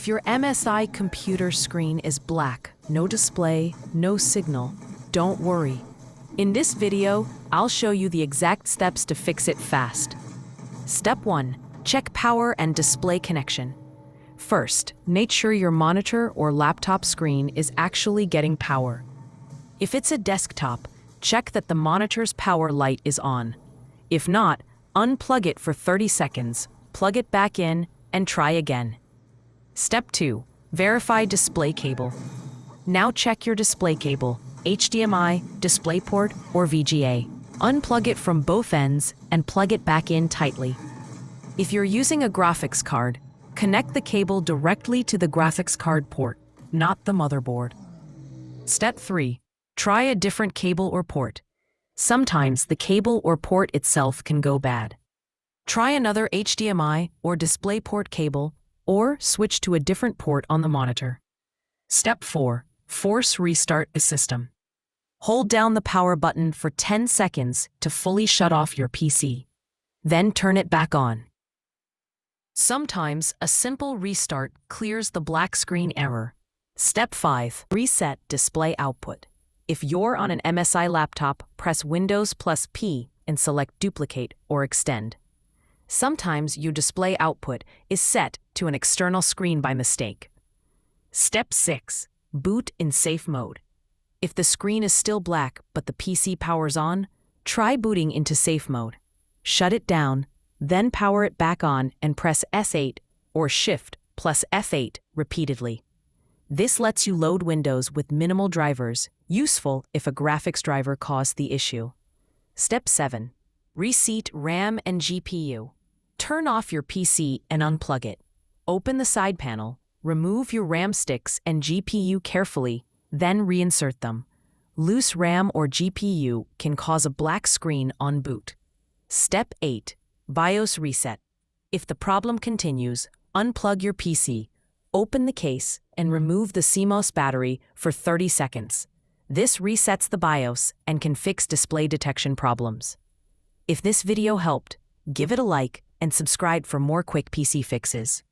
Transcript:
your MSI computer screen is black, no display, no signal, don't worry. In this video, I'll show you the exact steps to fix it fast. Step 1. Check power and display connection. First, make sure your monitor or laptop screen is actually getting power. If it's a desktop, check that the monitor's power light is on. If not, unplug it for 30 seconds, plug it back in, and try again. Step 2. Verify display cable. Now check your display cable, HDMI, DisplayPort, or VGA. Unplug it from both ends and plug it back in tightly. If you're using a graphics card, connect the cable directly to the graphics card port, not the motherboard. Step 3. Try a different cable or port. Sometimes the cable or port itself can go bad. Try another HDMI or DisplayPort cable, or switch to a different port on the monitor. Step 4. Force restart the system. Hold down the power button for 10 seconds to fully shut off your PC. Then turn it back on. Sometimes a simple restart clears the black screen error. Step 5. Reset display output. If you're on an MSI laptop, press Windows plus P and select Duplicate or Extend. Sometimes your display output is set to an external screen by mistake. Step 6. Boot in safe mode. If the screen is still black but the PC powers on, try booting into safe mode. Shut it down, then power it back on and press S8 or Shift plus F8 repeatedly. This lets you load Windows with minimal drivers, useful if a graphics driver caused the issue. Step 7. Reseat RAM and GPU. Turn off your PC and unplug it. Open the side panel, remove your RAM sticks and GPU carefully, then reinsert them. Loose RAM or GPU can cause a black screen on boot. Step 8. BIOS reset. If the problem continues, unplug your PC, open the case, and remove the CMOS battery for 30 seconds. This resets the BIOS and can fix display detection problems. If this video helped, give it a like and subscribe for more quick PC fixes.